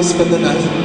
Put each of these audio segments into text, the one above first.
Spend the night.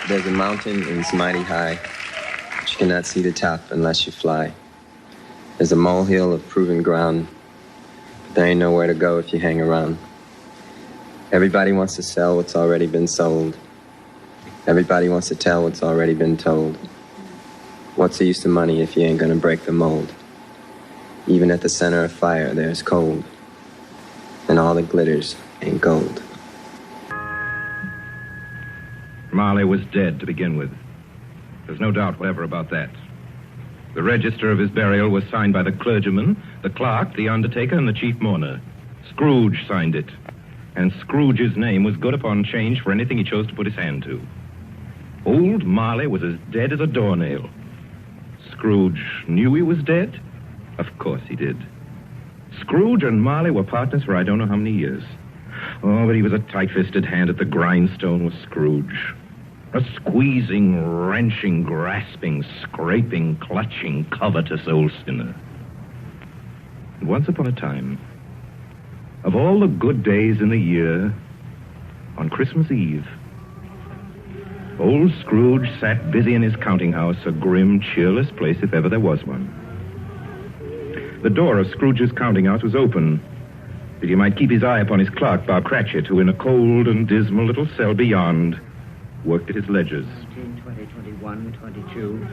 There's a mountain and it's mighty high, but you cannot see the top unless you fly. There's a molehill of proven ground, but there ain't nowhere to go if you hang around. Everybody wants to sell what's already been sold. Everybody wants to tell what's already been told. What's the use of money if you ain't gonna break the mold? Even at the center of fire, there's cold, and all that glitters ain't gold. Marley was dead to begin with. There's no doubt whatever about that. The register of his burial was signed by the clergyman, the clerk, the undertaker, and the chief mourner. Scrooge signed it. And Scrooge's name was good upon change for anything he chose to put his hand to. Old Marley was as dead as a doornail. Scrooge knew he was dead? Of course he did. Scrooge and Marley were partners for I don't know how many years. Oh, but he was a tight-fisted hand at the grindstone, was Scrooge. A squeezing, wrenching, grasping, scraping, clutching, covetous old sinner. And once upon a time, of all the good days in the year, on Christmas Eve, old Scrooge sat busy in his counting house, a grim, cheerless place if ever there was one. The door of Scrooge's counting house was open, that he might keep his eye upon his clerk, Bob Cratchit, who in a cold and dismal little cell beyond worked at his ledgers. 19, 20, 21, 22.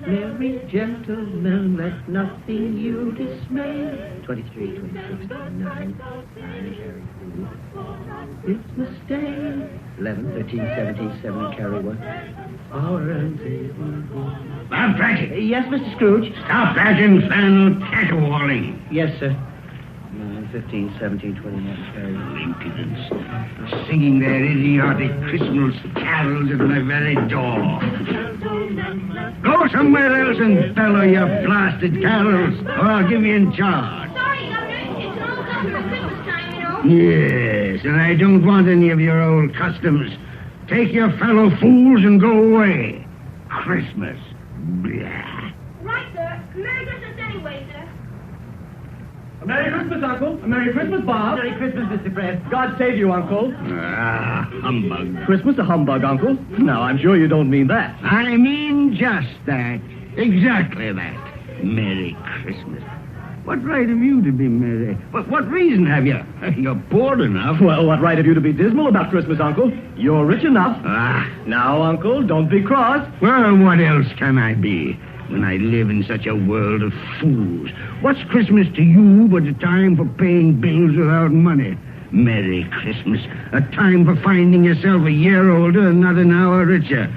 Merry gentlemen, let nothing you dismay. 23, 26, 29. Christmas Day. 11, 13, 17, 7, carry 1. Bob Cratchit. Yes, Mr. Scrooge? Stop that infernal caterwauling. Yes, sir. 9, 15, 17, 29, carry 1. Impudence. Singing their idiotic Christmas carols at my very door. Go somewhere else and bellow your blasted carols, or I'll give you in charge. Sorry, Governor. It's an old custom at Christmas time, you know. Yes, and I don't want any of your old customs. Take your fellow fools and go away. Christmas. Blah. Right, sir. Merry Christmas anyway, sir. A Merry Christmas, Uncle. A Merry Christmas, Bob. Merry Christmas, Mr. Fred. God save you, Uncle. Ah, humbug. Christmas a humbug, Uncle? Now, I'm sure you don't mean that. I mean just that. Exactly that. Merry Christmas. What right have you to be merry? What reason have you? You're bored enough. Well, what right have you to be dismal about Christmas, Uncle? You're rich enough. Ah. Now, Uncle, don't be cross. Well, what else can I be when I live in such a world of fools? What's Christmas to you but a time for paying bills without money? Merry Christmas. A time for finding yourself a year older and not an hour richer.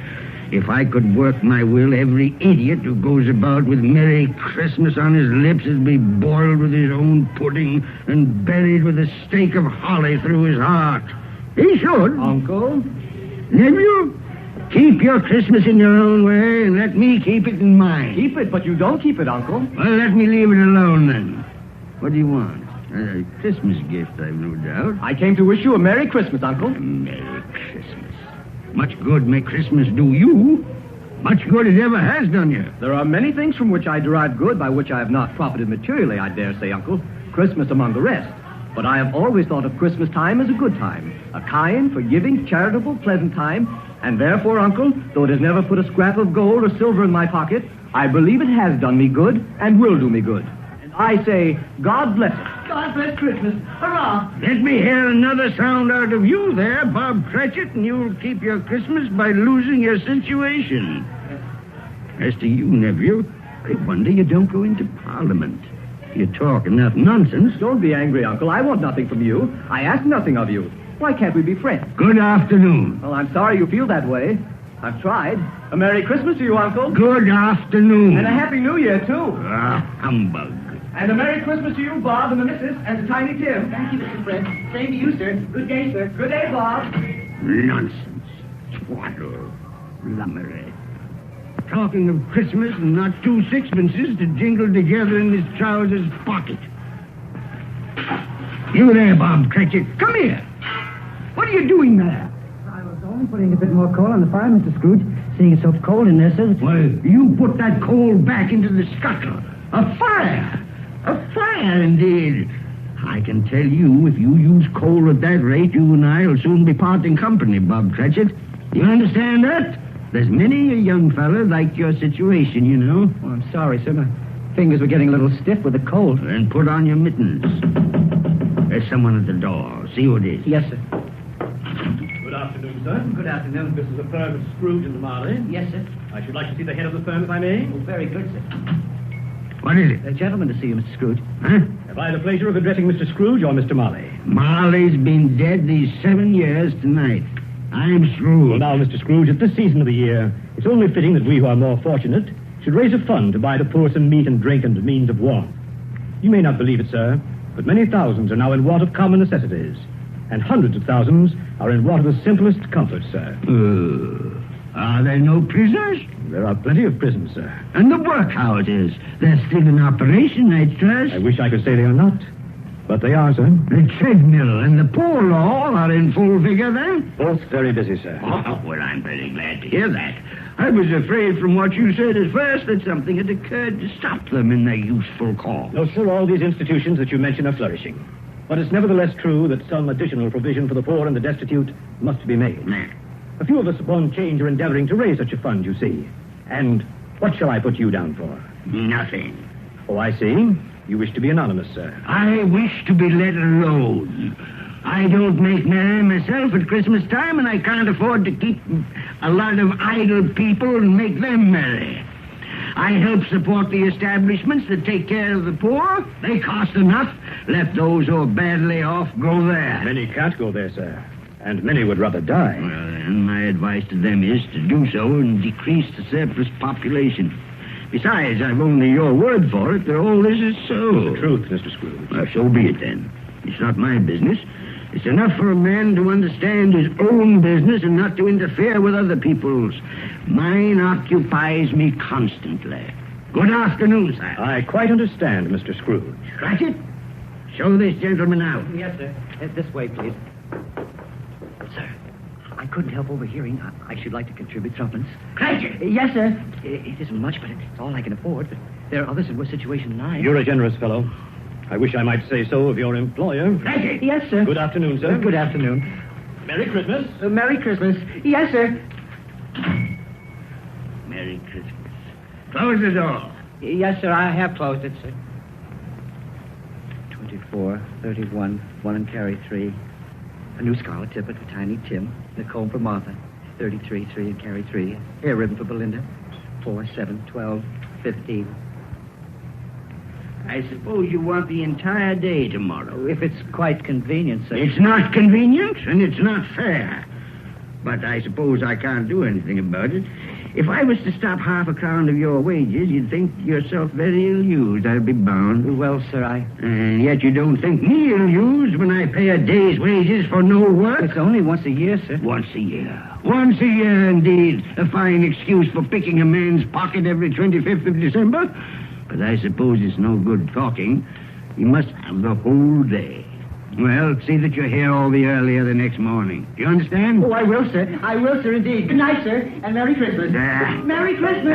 If I could work my will, every idiot who goes about with Merry Christmas on his lips would be boiled with his own pudding and buried with a stake of holly through his heart. He should. Uncle? Nephew, keep your Christmas in your own way and let me keep it in mine. Keep it, but you don't keep it, Uncle. Well, let me leave it alone then. What do you want? A Christmas gift, I've no doubt. I came to wish you a Merry Christmas, Uncle. Merry Christmas. Much good may Christmas do you. Much good it ever has done you. There are many things from which I derive good by which I have not profited materially, I dare say, Uncle. Christmas among the rest. But I have always thought of Christmas time as a good time. A kind, forgiving, charitable, pleasant time. And therefore, Uncle, though it has never put a scrap of gold or silver in my pocket, I believe it has done me good and will do me good. And I say, God bless it. God bless Christmas. Hurrah! Let me hear another sound out of you there, Bob Cratchit, and you'll keep your Christmas by losing your situation. As to you, nephew, I wonder you don't go into Parliament. You talk enough nonsense. Don't be angry, Uncle. I want nothing from you. I ask nothing of you. Why can't we be friends? Good afternoon. Well, I'm sorry you feel that way. I've tried. A Merry Christmas to you, Uncle. Good afternoon. And a Happy New Year, too. Ah, humbug. And a Merry Christmas to you, Bob, and the missus, and to Tiny Tim. Thank you, Mr. Fred. Same to you, sir. Good day, sir. Good day, Bob. Nonsense. Twaddle. Lummery. Talking of Christmas and not 2 sixpences to jingle together in his trousers pocket. You there, Bob Cratchit. Come here. What are you doing there? I was only putting a bit more coal on the fire, Mr. Scrooge. Seeing it's so cold in there, sir. Well, you put that coal back into the scuttle. A fire! A fire, indeed. I can tell you, if you use coal at that rate, you and I will soon be parting company, Bob Cratchit. You understand that? There's many a young fella like your situation, you know. Oh, I'm sorry, sir. My fingers were getting a little stiff with the cold. And put on your mittens. There's someone at the door. See who it is. Yes, sir. Good afternoon, sir. Good afternoon. This is the firm of Scrooge and the Marley. Yes, sir. I should like to see the head of the firm, if I may. Oh, very good, sir. What is it? A gentleman to see you, Mr. Scrooge. Huh? Have I the pleasure of addressing Mr. Scrooge or Mr. Marley? Marley's been dead these 7 years tonight. I'm Well, Scrooge. now, Mr. Scrooge, at this season of the year, it's only fitting that we who are more fortunate should raise a fund to buy the poor some meat and drink and means of warmth. You may not believe it, sir, but many thousands are now in want of common necessities, and hundreds of thousands are in want of the simplest comforts, sir. Are there no prisoners? There are plenty of prisons, sir. And the workhouses? They're still in operation, I trust. I wish I could say they are not, but they are, sir. The treadmill and the poor law are in full vigor then? Both very busy, sir. Oh, well, I'm very glad to hear that. I was afraid from what you said at first that something had occurred to stop them in their useful cause. No, sir, all these institutions that you mention are flourishing. But it's nevertheless true that some additional provision for the poor and the destitute must be made. Nah. A few of us upon change are endeavoring to raise such a fund, you see. And what shall I put you down for? Nothing. Oh, I see. You wish to be anonymous, sir. I wish to be let alone. I don't make merry myself at Christmas time, and I can't afford to keep a lot of idle people and make them merry. I help support the establishments that take care of the poor. They cost enough. Let those who are badly off go there. Many can't go there, sir. And many would rather die. Well, then, my advice to them is to do so and decrease the surplus population. Besides, I've only your word for it that all this is so. The truth, Mr. Scrooge. Well, so be it then. It's not my business. It's enough for a man to understand his own business and not to interfere with other people's. Mine occupies me constantly. Good afternoon, sir. I quite understand, Mr. Scrooge. Cratchit, show this gentleman out. Yes, sir. This way, please. Sir, I couldn't help overhearing. I should like to contribute threepence. Cratchit! Yes, sir. It isn't much, but it's all I can afford. But there are others in worse situation than I am. You're a generous fellow. I wish I might say so of your employer. Cratchit! Yes, sir. Good afternoon, sir. Good afternoon. Merry Christmas. Merry Christmas. Yes, sir. Merry Christmas. Close the door. Yes, sir. I have closed it, sir. 24, 31, 1 and carry 3. A new scarlet tippet for Tiny Tim. And a comb for Martha. 33, 3 and carry 3. Hair ribbon for Belinda. 4, 7, 12, 15. I suppose you want the entire day tomorrow. If it's quite convenient, sir. It's not convenient, and it's not fair. But I suppose I can't do anything about it. If I was to stop half a crown of your wages, you'd think yourself very ill-used, I'll be bound. Well, sir, And yet you don't think me ill-used when I pay a day's wages for no work? It's only once a year, sir. Once a year. Once a year, indeed. A fine excuse for picking a man's pocket every 25th of December. But I suppose it's no good talking. You must have the whole day. Well, see that you're here all the earlier the next morning. Do you understand? Oh, I will, sir. I will, sir, indeed. Good night, sir, and Merry Christmas. Merry Christmas.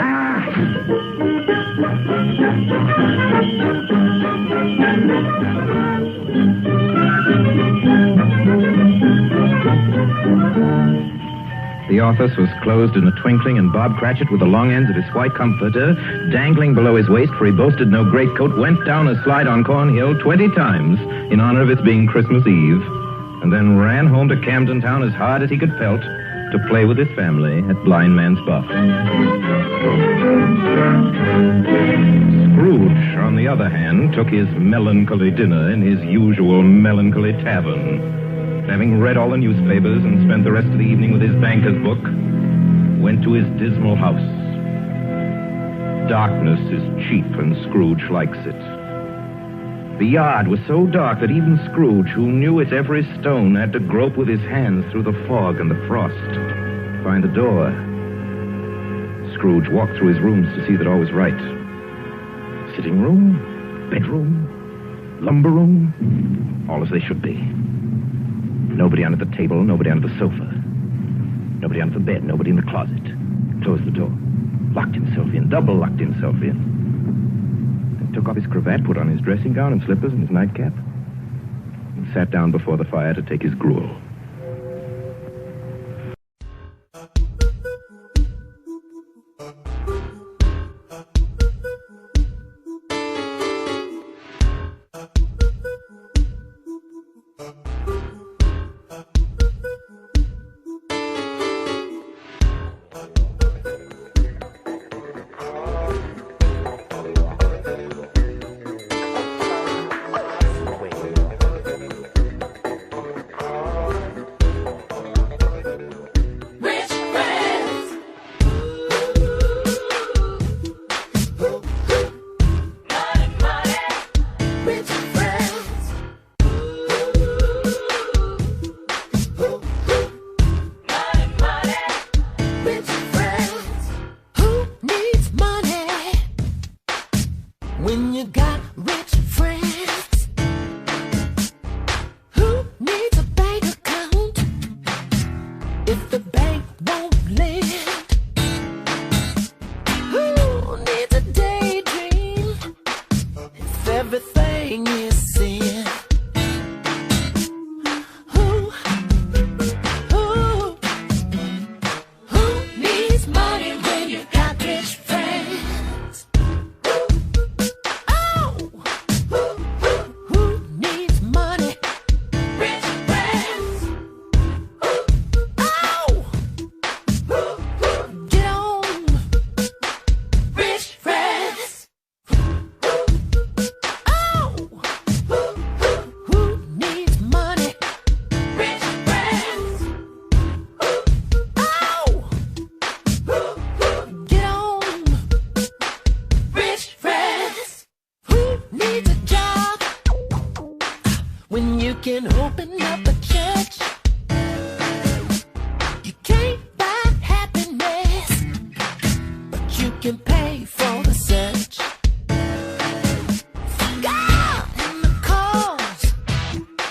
The office was closed in a twinkling, and Bob Cratchit, with the long ends of his white comforter dangling below his waist, for he boasted no greatcoat, went down a slide on Cornhill 20 times in honor of its being Christmas Eve, and then ran home to Camden Town as hard as he could pelt to play with his family at Blind Man's Buff. Scrooge, on the other hand, took his melancholy dinner in his usual melancholy tavern. Having read all the newspapers and spent the rest of the evening with his banker's book, went to his dismal house. Darkness is cheap, and Scrooge likes it. The yard was so dark that even Scrooge, who knew its every stone, had to grope with his hands through the fog and the frost to find the door. Scrooge walked through his rooms to see that all was right. Sitting room, bedroom, lumber room, all as they should be. Nobody under the table, nobody under the sofa. Nobody under the bed, nobody in the closet. Closed the door. Locked himself in, double locked himself in. Then took off his cravat, put on his dressing gown and slippers and his nightcap, and sat down before the fire to take his gruel. when you can open up a church. You can't buy happiness, but you can pay for the search. God in the cause,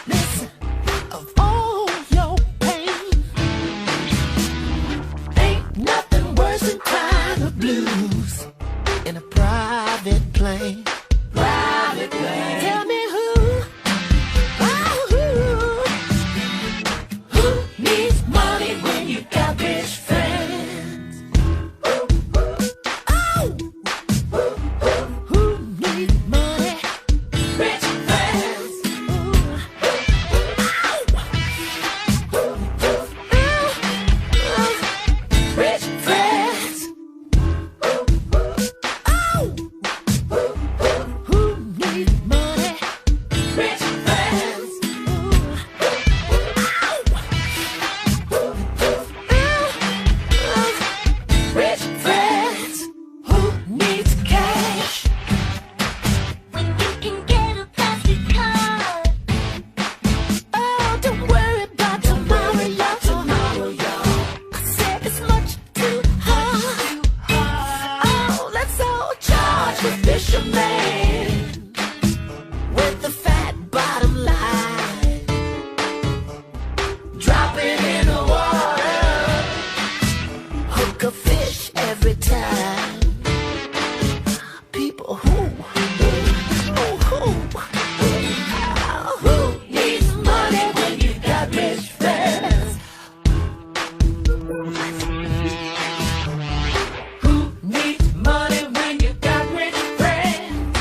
listen, of all your pain. Ain't nothing worse than crying the blues in a private plane. Private plane. Tell me who needs money when you got rich friends? Who needs money? Rich friends. Rich friends. Who needs money? Rich friends. Rich friends. Who needs cash? When you can get a plastic card. Oh, don't worry about tomorrow, y'all. Tomorrow, y'all. I said it's much too hard. Oh, let's all charge the fisherman with the fat bottom line. Drop it in the water. Hook a fish every time. People who needs money when you got rich friends? Who needs money when you got rich friends?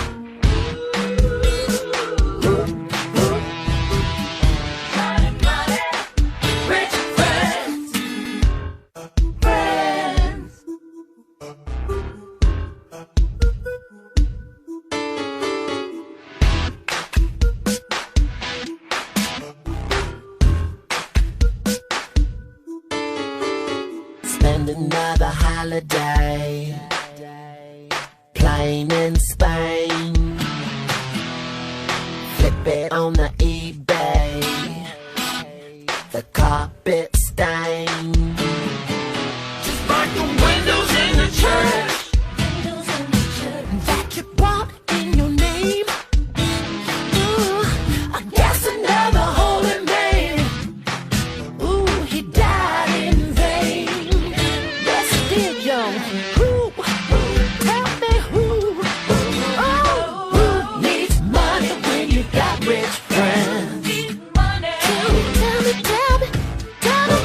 Money, money, rich friends. Friends. Spend another holiday playing in Spain. Flip it on the eBay. The carpet stain. Just like the windows in the church that you bought in your name. I guess another holy man. Ooh, he died in vain. Yes, he did, yo. Who? Tell me who? Oh, who needs money when you got rich friends? Tell me, tell me, tell me, tell me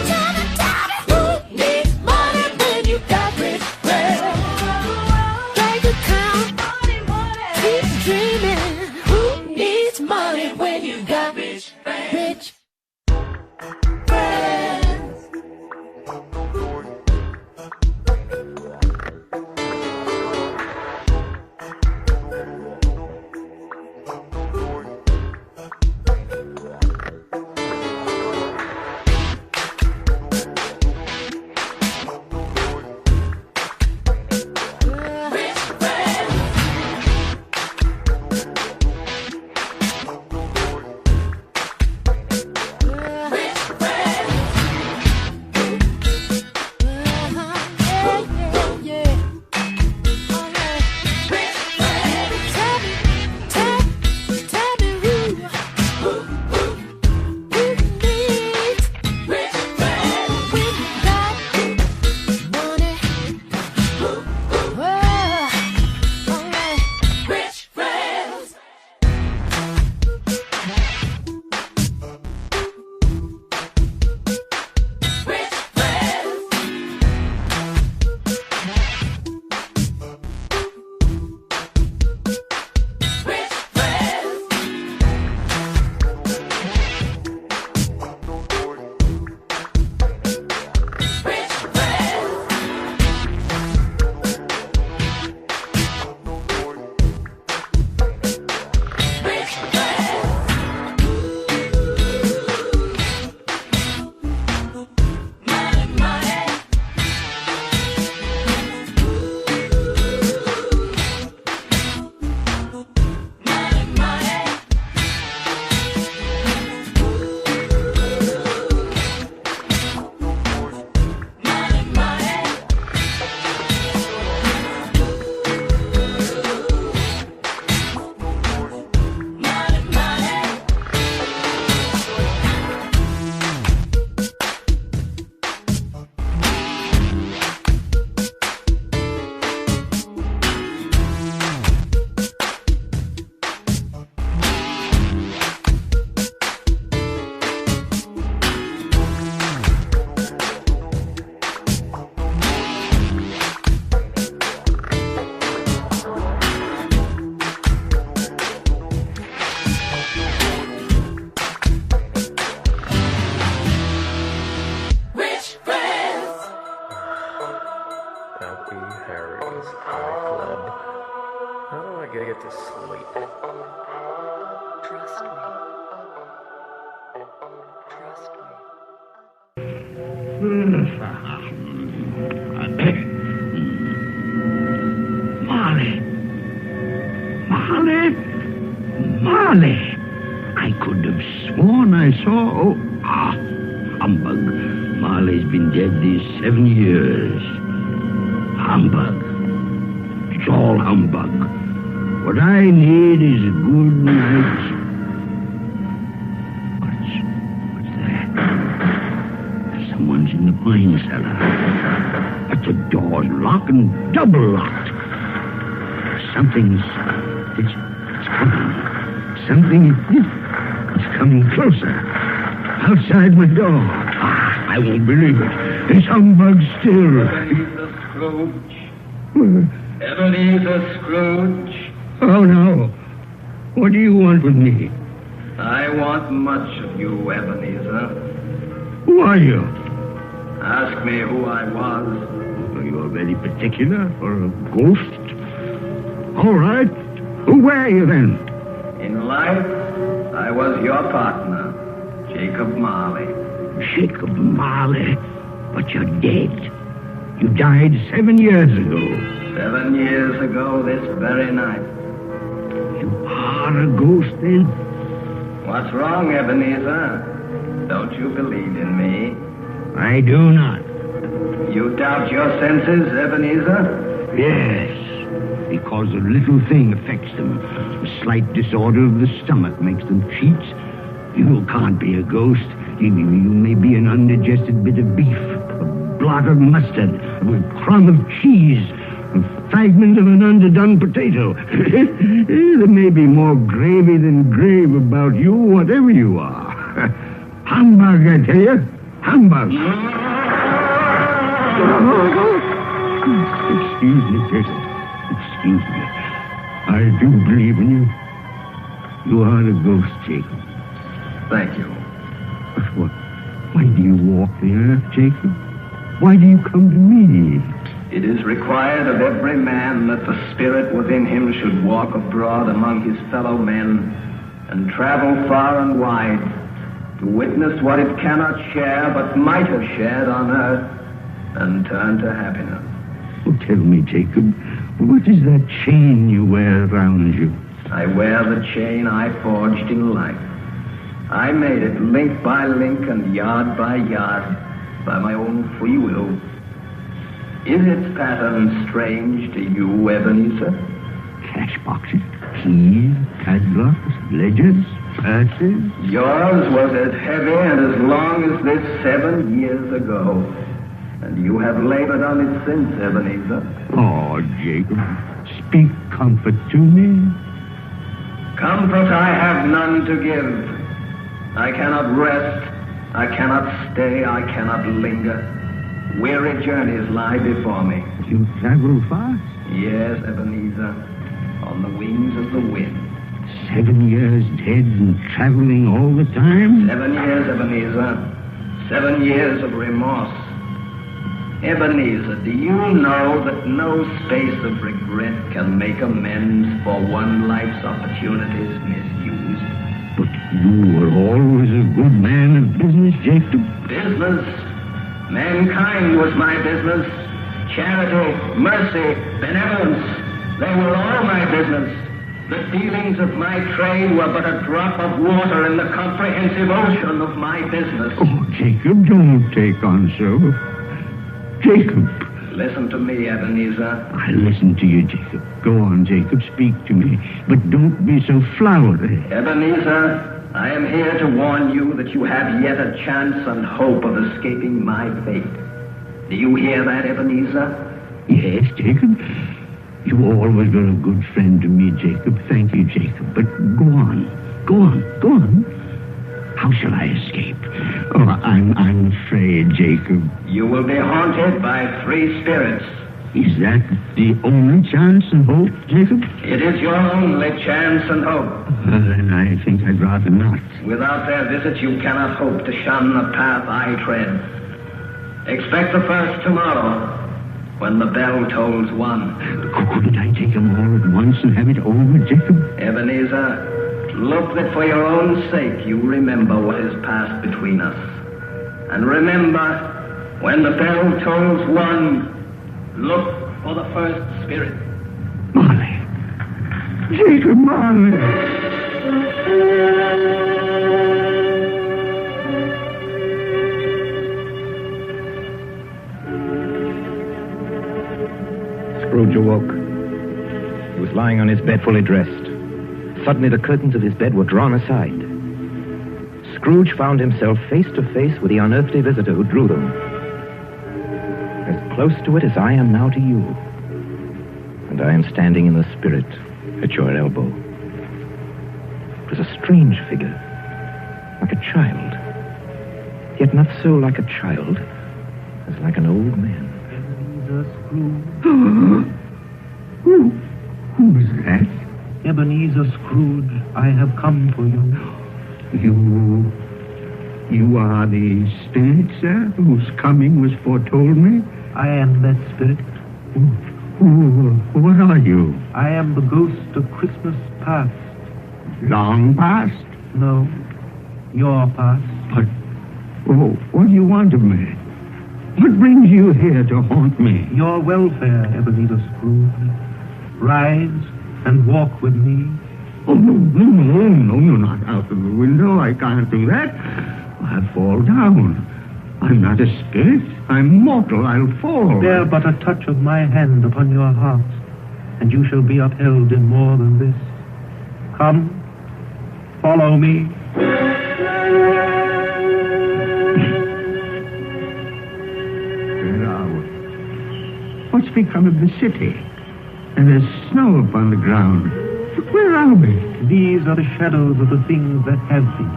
Marley! I could have sworn I saw... humbug. Marley's been dead these 7 years. Humbug. It's all humbug. What I need is a good night's... What's that? Someone's in the wine cellar. But the door's locked and double locked. It's coming. It's coming closer. Outside my door. I won't believe it. It's humbug still. Ebenezer Scrooge. Oh, no. What do you want with me? I want much of you, Ebenezer. Who are you? Ask me who I was. Are you very particular for a ghost? All right. Who were you then? In life, I was your partner, Jacob Marley. Jacob Marley? But you're dead. You died 7 years ago. 7 years ago this very night. You are a ghost then? What's wrong, Ebenezer? Don't you believe in me? I do not. You doubt your senses, Ebenezer? Yes. Because a little thing affects them. A slight disorder of the stomach makes them cheats. You can't be a ghost. You may be an undigested bit of beef, a blot of mustard, a crumb of cheese, a fragment of an underdone potato. There may be more gravy than grave about you, whatever you are. Humbug, I tell you. Humbug. Excuse me, Jacob. Excuse me. I do believe in you. You are a ghost, Jacob. Thank you. But what? Why do you walk the earth, Jacob? Why do you come to me? It is required of every man that the spirit within him should walk abroad among his fellow men and travel far and wide to witness what it cannot share but might have shared on earth and turn to happiness. Oh, tell me, Jacob, what is that chain you wear around you? I wear the chain I forged in life. I made it link by link and yard by yard by my own free will. Is its pattern strange to you, Ebenezer? Cash boxes, keys, padlocks, ledgers, purses. Yours was as heavy and as long as this 7 years ago. And you have labored on it since, Ebenezer. Oh, Jacob, speak comfort to me. Comfort I have none to give. I cannot rest, I cannot stay, I cannot linger. Weary journeys lie before me. You travel fast? Yes, Ebenezer, on the wings of the wind. 7 years dead and traveling all the time? 7 years, Ebenezer. 7 years of remorse. Ebenezer, do you know that no space of regret can make amends for one life's opportunities misused? But you were always a good man of business, Jacob. Business? Mankind was my business. Charity, mercy, benevolence, they were all my business. The dealings of my trade were but a drop of water in the comprehensive ocean of my business. Oh, Jacob, don't take on so. Jacob. Listen to me, Ebenezer. I listen to you, Jacob. Go on, Jacob, speak to me. But don't be so flowery. Ebenezer, I am here to warn you that you have yet a chance and hope of escaping my fate. Do you hear that, Ebenezer? Yes, Jacob. You always were a good friend to me, Jacob. Thank you, Jacob. But go on. Go on. Go on. How shall I escape? Oh, I'm afraid, Jacob. You will be haunted by 3 spirits. Is that the only chance and hope, Jacob? It is your only chance and hope. Then I think I'd rather not. Without their visit, you cannot hope to shun the path I tread. Expect the first tomorrow, when the bell tolls 1. Couldn't I take them all at once and have it over, Jacob? Ebenezer, look that for your own sake you remember what has passed between us. And remember When the bell tolls 1, look for the first spirit. Marley. Jacob Marley. Scrooge awoke. He was lying on his bed fully dressed. Suddenly the curtains of his bed were drawn aside. Scrooge found himself face to face with the unearthly visitor who drew them. As close to it as I am now to you. And I am standing in the spirit at your elbow. It was a strange figure, like a child. Yet not so like a child as like an old man. Who is that? Ebenezer Scrooge, I have come for you. You are the spirit, sir, whose coming was foretold me? I am that spirit. What are you? I am the ghost of Christmas past. Long past? No, your past. But, what do you want of me? What brings you here to haunt me? Your welfare, Ebenezer Scrooge. Rise and walk with me. Oh, no, you're not out of the window. I can't do that. I'll fall down. I'm not a spirit. I'm mortal. I'll fall. Bear but a touch of my hand upon your heart, and you shall be upheld in more than this. Come, follow me. Where are we? What's become of the city? And there's snow upon the ground. Where are we? These are the shadows of the things that have been.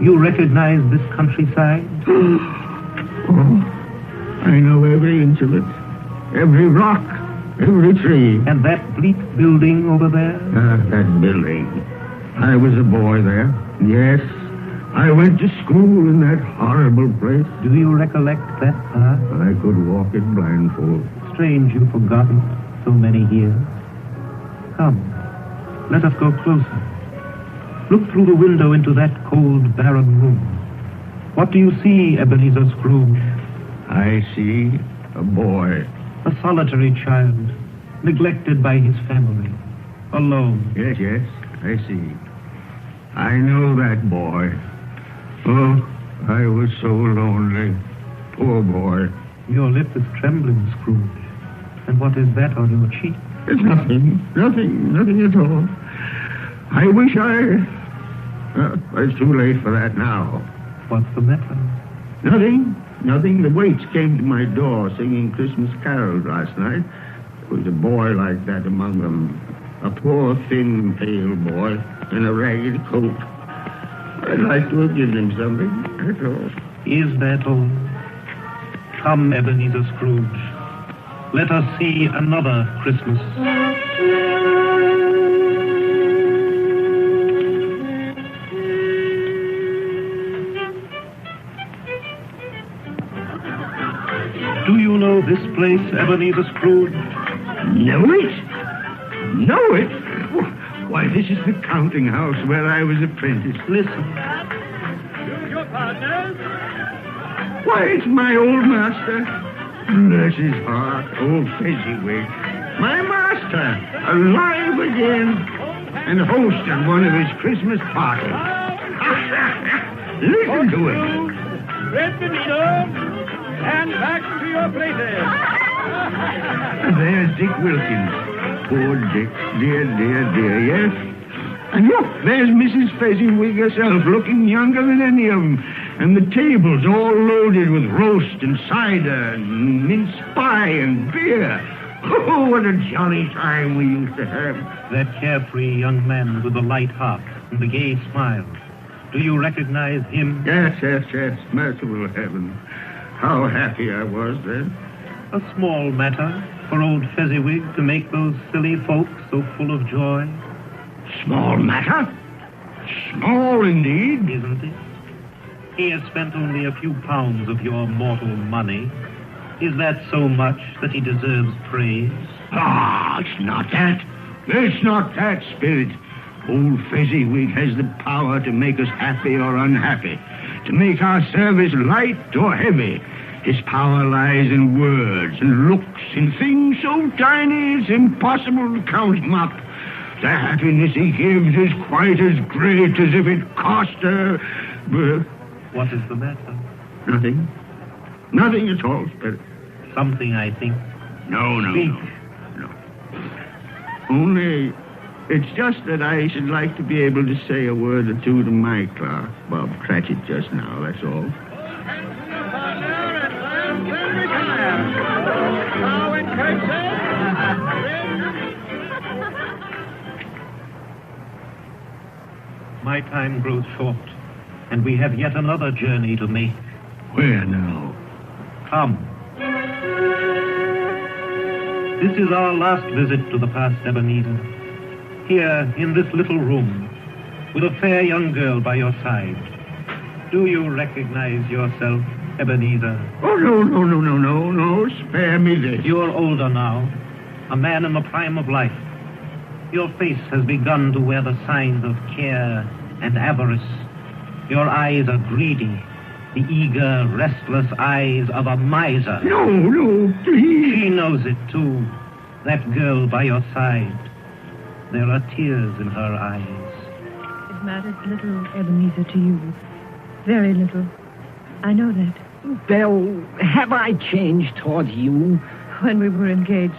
You recognize this countryside? Oh, I know every inch of it. Every rock, every tree. And that bleak building over there? That building. I was a boy there. Yes, I went to school in that horrible place. Do you recollect that path? I could walk it blindfold. Strange you've forgotten so many years. Come, let us go closer. Look through the window into that cold, barren room. What do you see, Ebenezer Scrooge? I see a boy. A solitary child, neglected by his family, alone. Yes, I see. I know that boy. Oh, I was so lonely. Poor boy. Your lip is trembling, Scrooge. And what is that on your cheek? It's nothing at all. I wish it's too late for that now. What's the matter? Nothing. The waits came to my door singing Christmas carols last night. There was a boy like that among them. A poor, thin, pale boy in a ragged coat. I'd like to have given him something, that's all. Is that all? Come, Ebenezer Scrooge. Let us see another Christmas. Do you know this place, Ebenezer Scrooge? Know it? Why, this is the counting house where I was apprenticed. Listen. Your partners. Why, it's my old master. Bless his heart, old Fezziwig. My master, alive again, and hosting one of his Christmas parties. Listen to him. Red the needle and back to your places. There's Dick Wilkins. Poor Dick. Dear, yes? And look, there's Mrs. Fezziwig herself, looking younger than any of them. And the tables all loaded with roast and cider and mince pie and beer. Oh, what a jolly time we used to have. That carefree young man with the light heart and the gay smile. Do you recognize him? Yes. Merciful heaven. How happy I was then. A small matter for old Fezziwig to make those silly folks so full of joy. Small matter? Small indeed. Isn't it? He has spent only a few pounds of your mortal money. Is that so much that he deserves praise? It's not that. It's not that, Spirit. Old Fezziwig has the power to make us happy or unhappy, to make our service light or heavy. His power lies in words and looks, in things so tiny it's impossible to count him up. The happiness he gives is quite as great as if it cost her... What is the matter? Nothing. Nothing at all, Spirit. Something, I think. No. Speak. No. Only, it's just that I should like to be able to say a word or two to my clerk, Bob Cratchit, just now, that's all. My time grows short, and we have yet another journey to make. Where now? Come. This is our last visit to the past, Ebenezer. Here, in this little room, with a fair young girl by your side. Do you recognize yourself, Ebenezer? Oh, no. Spare me this. You're older now, a man in the prime of life. Your face has begun to wear the signs of care and avarice. Your eyes are greedy, the eager, restless eyes of a miser. No, please. She knows it, too, that girl by your side. There are tears in her eyes. It matters little, Ebenezer, to you. Very little. I know that. Belle, have I changed towards you? When we were engaged,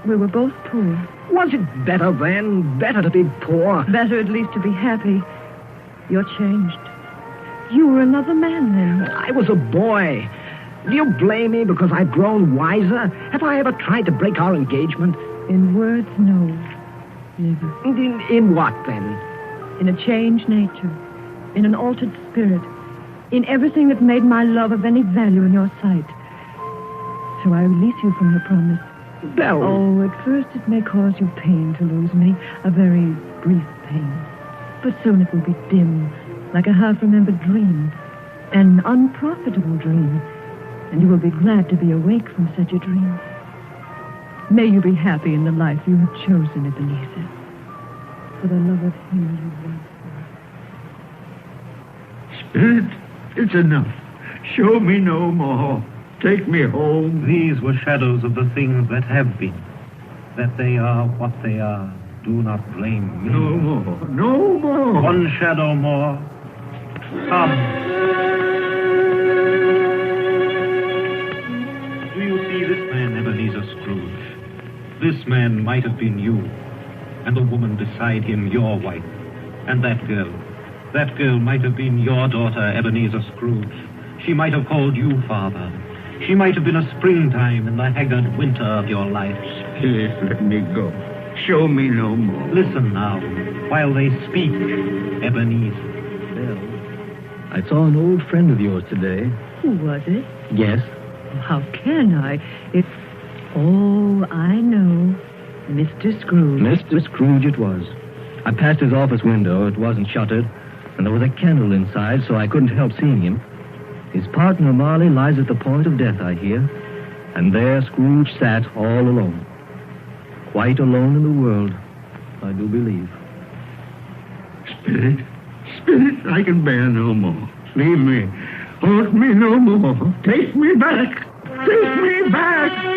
we were both poor. Was it better then? Better to be poor? Better at least to be happy. You're changed. You were another man then. I was a boy. Do you blame me because I've grown wiser? Have I ever tried to break our engagement? In words, no. Never. In what, then? In a changed nature. In an altered spirit. In everything that made my love of any value in your sight. So I release you from your promise. Belle. Oh, at first it may cause you pain to lose me. A very brief pain. But soon it will be dim, like a half-remembered dream. An unprofitable dream. And you will be glad to be awake from such a dream. May you be happy in the life you have chosen, Ebenezer. For the love of him you once were. Spirit, it's enough. Show me no more. Take me home. These were shadows of the things that have been. That they are what they are. Do not blame me. No more. One shadow more. Come. Do you see this man, Ebenezer Scrooge? This man might have been you, and the woman beside him your wife. And that girl might have been your daughter, Ebenezer Scrooge. She might have called you father. She might have been a springtime in the haggard winter of your life. Please let me go. Show me no more. Listen now, while they speak, Ebenezer. Belle, I saw an old friend of yours today. Who was it? Yes. How can I? It's... Oh, I know. Mr. Scrooge. Mr. Scrooge it was. I passed his office window. It wasn't shuttered, and there was a candle inside, so I couldn't help seeing him. His partner, Marley, lies at the point of death, I hear. And there Scrooge sat all alone. Quite alone in the world, I do believe. Spirit, I can bear no more. Leave me. Haunt me no more. Take me back. Take me back.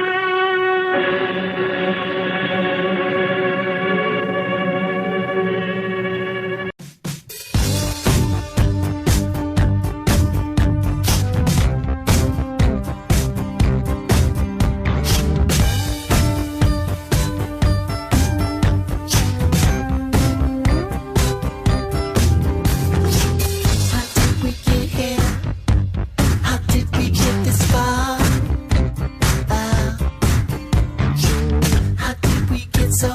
So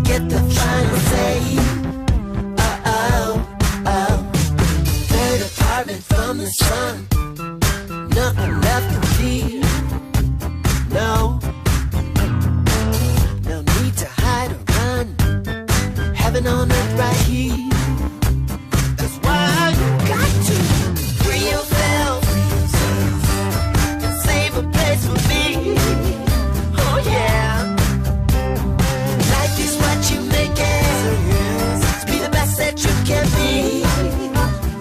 get the final say. Third apartment from the sun, nothing left to fear. No need to hide or run. Heaven on earth right here. That's why you got to free yourself and save a place for me. Oh yeah. Life is what you make it. To be the best that you can be.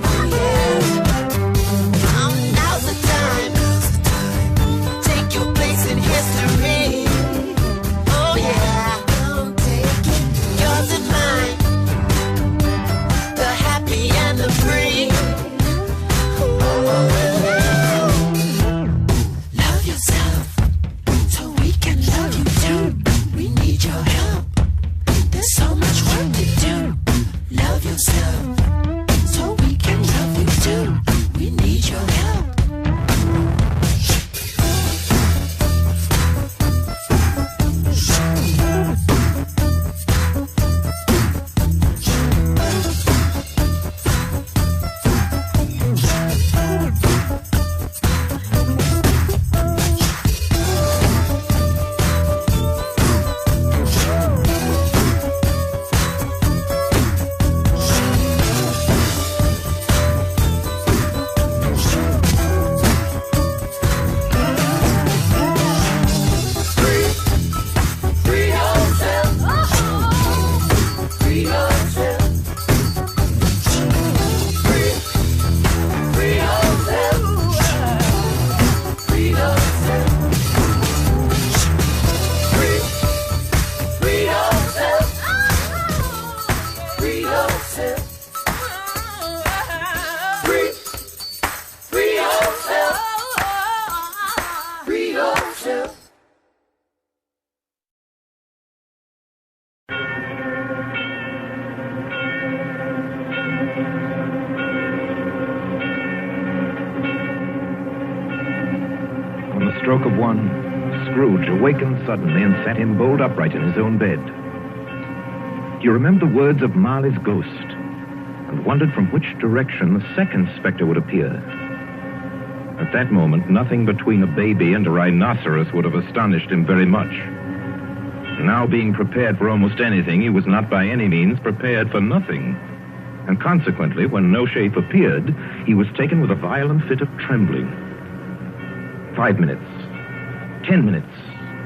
Oh yeah. Now's the time. Take your place in history. Oh yeah. Yours and mine. The happy and the free. Love yourself so we can love you too. We need your help. There's so much work to do. Love yourself so we can love you too. We need your help. On the stroke of one, Scrooge awakened suddenly and sat him bolt upright in his own bed. He remembered the words of Marley's ghost and wondered from which direction the second specter would appear. At that moment, nothing between a baby and a rhinoceros would have astonished him very much. Now being prepared for almost anything, he was not by any means prepared for nothing. And consequently, when no shape appeared, he was taken with a violent fit of trembling. 5 minutes, 10 minutes,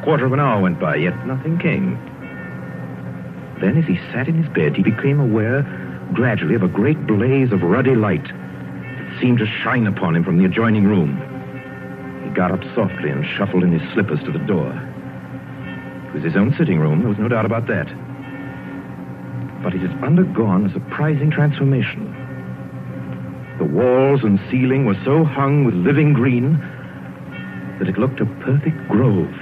quarter of an hour went by, yet nothing came. Then, as he sat in his bed, he became aware gradually of a great blaze of ruddy light that seemed to shine upon him from the adjoining room. He got up softly and shuffled in his slippers to the door. It was his own sitting room, there was no doubt about that. But it had undergone a surprising transformation. The walls and ceiling were so hung with living green that it looked a perfect grove.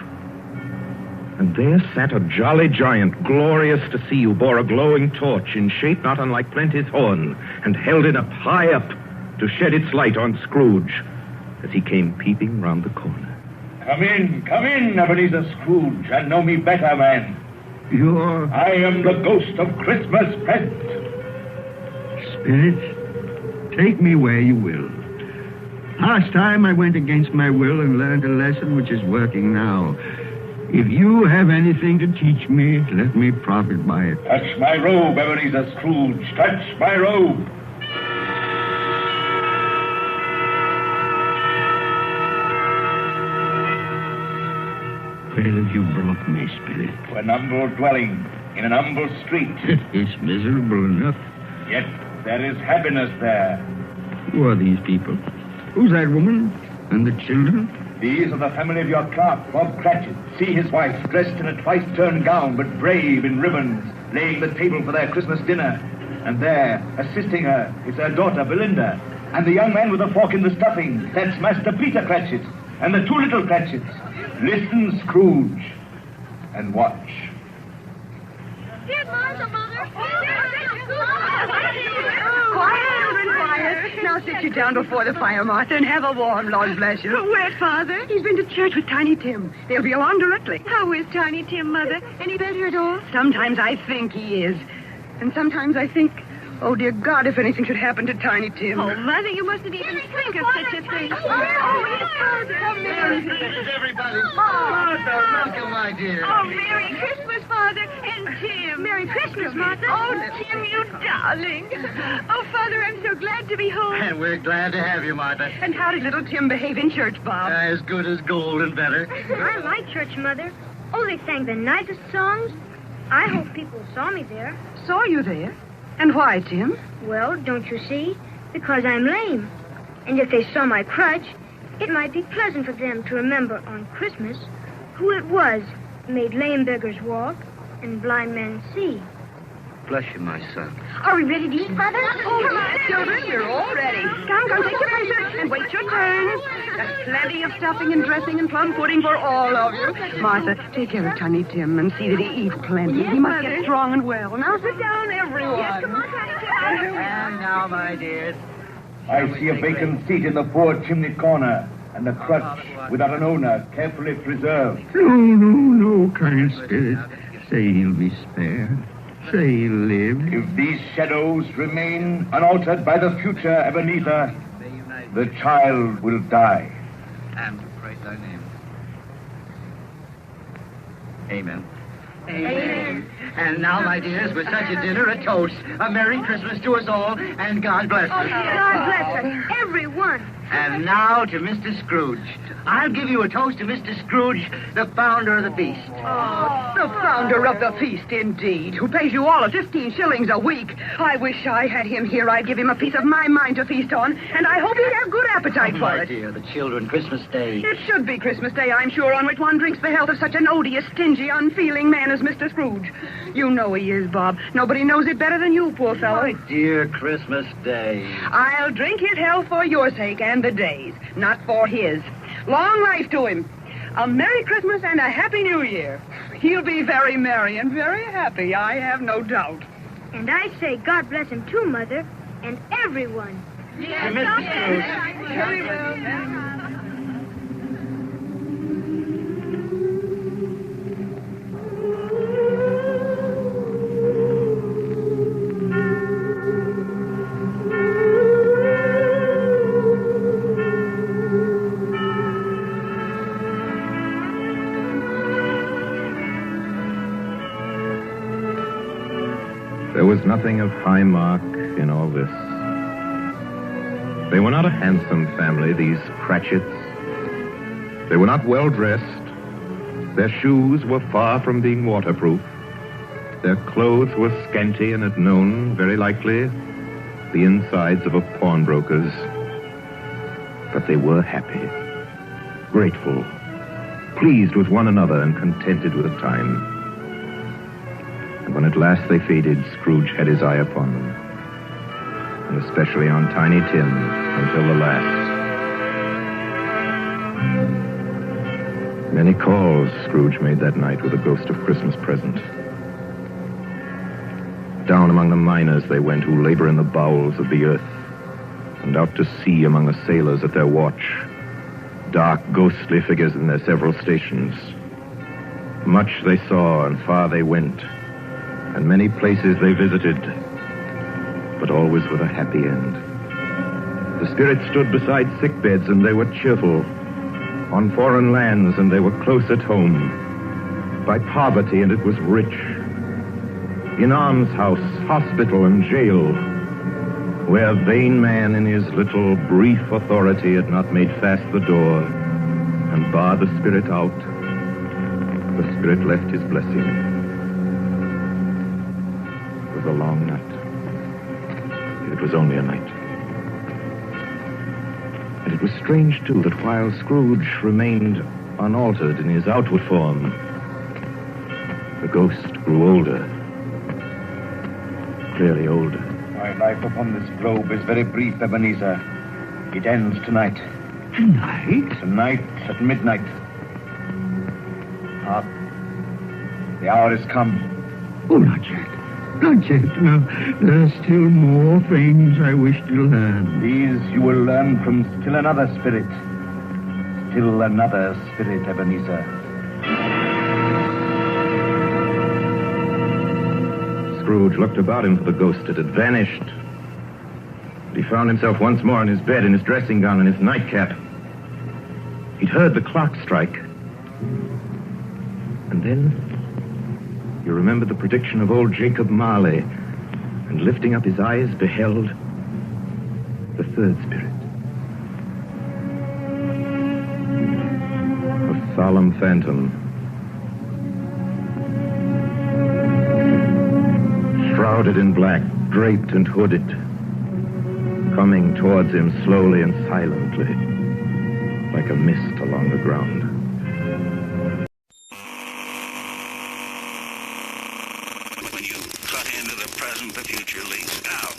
And there sat a jolly giant, glorious to see, who bore a glowing torch in shape not unlike Plenty's horn, and held it up high up to shed its light on Scrooge as he came peeping round the corner. Come in, Ebenezer Scrooge, and know me better, man. You're... I am the ghost of Christmas present. Spirit, take me where you will. Last time I went against my will and learned a lesson which is working now. If you have anything to teach me, let me profit by it. Touch my robe, Ebenezer Scrooge. Touch my robe. Where have you brought me, Spirit? To an humble dwelling in an humble street. It's miserable enough. Yet there is happiness there. Who are these people? Who's that woman? And the children? These are the family of your clerk, Bob Cratchit. See his wife, dressed in a twice-turned gown, but brave in ribbons, laying the table for their Christmas dinner. And there, assisting her, is her daughter, Belinda. And the young man with the fork in the stuffing, that's Master Peter Cratchit. And the two little Cratchits. Listen, Scrooge, and watch. Here's Martha, Mother. Quiet, children, quiet. Now sit you down before the fire, Martha, and have a warm, Lord bless you. Where's Father? He's been to church with Tiny Tim. They'll be along directly. How is Tiny Tim, Mother? Any better at all? Sometimes I think he is. And sometimes I think, oh, dear God, if anything should happen to Tiny Tim. Oh, Mother, you mustn't even think of such a thing. Oh, yes, Father. Everybody. Martha, welcome, my dear. Oh, Merry Christmas, Father, and Tim. Merry Christmas, Martha. Oh, Tim, you darling. Oh, Father, I'm so glad to be home. And we're glad to have you, Martha. And how did little Tim behave in church, Bob? As good as gold and better. I like church, Mother. Oh, they sang the nicest songs. I hope people saw me there. Saw you there? And why, Tim? Well, don't you see? Because I'm lame. And if they saw my crutch, it might be pleasant for them to remember on Christmas who it was made lame beggars walk and blind men see. Bless you, my son. Are we ready to eat, Mother? Oh, come on, children, you're all ready. Come, take your places and wait your turn. There's plenty of stuffing and dressing and plum pudding for all of you. Martha, take care of Tiny Tim and see that he eats plenty. Yes, he must Mother. get strong and well. Now sit down, everyone. Yes, come on, Tiny Tim. And now, my dears. I see a vacant seat in the poor chimney corner, and the crutch without an owner, carefully preserved. No, kind spirit. Say he'll be spared. Say he'll live. If these shadows remain unaltered by the future, Ebenezer, the child will die. And to praise thy name. Amen. Amen. And now, my dears, with such a dinner, a toast. A Merry Christmas to us all, and God bless us. God bless us, everyone. And now to Mr. Scrooge. I'll give you a toast to Mr. Scrooge, the founder of the feast. Oh, the founder of the feast, indeed, who pays you all 15 shillings a week. I wish I had him here. I'd give him a piece of my mind to feast on, and I hope he'd have good appetite for My it. dear, the children, Christmas Day. It should be Christmas Day, I'm sure, on which one drinks the health of such an odious, stingy, unfeeling man as Mr. Scrooge. You know he is, Bob. Nobody knows it better than you, poor fellow. My dear Christmas Day. I'll drink his health for your sake and the day's, not for his. Long life to him. A Merry Christmas and a Happy New Year. He'll be very merry and very happy, I have no doubt. And I say God bless him too, Mother, and everyone. Yes, Mr. Scrooge. Very well. There was nothing of high mark in all this. They were not a handsome family, these Cratchits. They were not well dressed. Their shoes were far from being waterproof. Their clothes were scanty and had known, very likely, the insides of a pawnbroker's. But they were happy, grateful, pleased with one another and contented with the time. And when at last they faded, Scrooge had his eye upon them, and especially on Tiny Tim until the last. Many calls Scrooge made that night with a ghost of Christmas present. Down among the miners they went who labor in the bowels of the earth, and out to sea among the sailors at their watch, dark, ghostly figures in their several stations. Much they saw and far they went, and many places they visited, but always with a happy end. The spirits stood beside sick beds, and they were cheerful. On foreign lands, and they were close at home. By poverty, and it was rich. In almshouse, hospital, and jail, where vain man in his little brief authority had not made fast the door and barred the spirit out, the spirit left his blessing. It was a long night. It was only a night. And it was strange, too, that while Scrooge remained unaltered in his outward form, the ghost grew older. Clearly older. My life upon this globe is very brief, Ebenezer. It ends tonight. Tonight? Tonight at midnight. Ah, the hour is come. Oh, not yet. Not yet. No, there are still more things I wish to learn. These you will learn from still another spirit. Still another spirit, Ebenezer. Scrooge looked about him for the ghost that had vanished. But he found himself once more in his bed, in his dressing gown and his nightcap. He'd heard the clock strike. And then he remembered the prediction of old Jacob Marley, and lifting up his eyes, beheld the third spirit. A solemn phantom, shrouded in black, draped and hooded, coming towards him slowly and silently, like a mist along the ground. When you cut into the present, the future leaks out.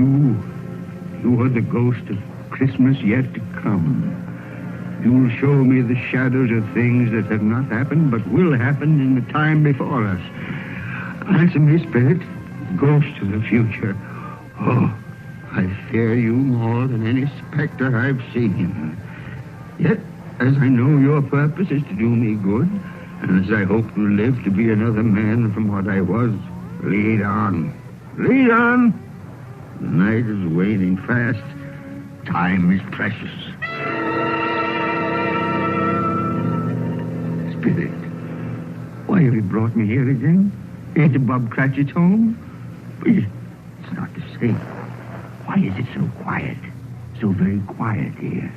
You are the ghost of Christmas yet to come. You will show me the shadows of things that have not happened, but will happen in the time before us. Answer me, Spirit, ghost of the future. Oh, I fear you more than any specter I've seen. Yet, as I know your purpose is to do me good, and as I hope to live to be another man from what I was, lead on. Lead on! The night is waning fast. Time is precious. Spirit, why have you brought me here again? Into Bob Cratchit's home? It's not the same. Why is it so quiet? So very quiet here.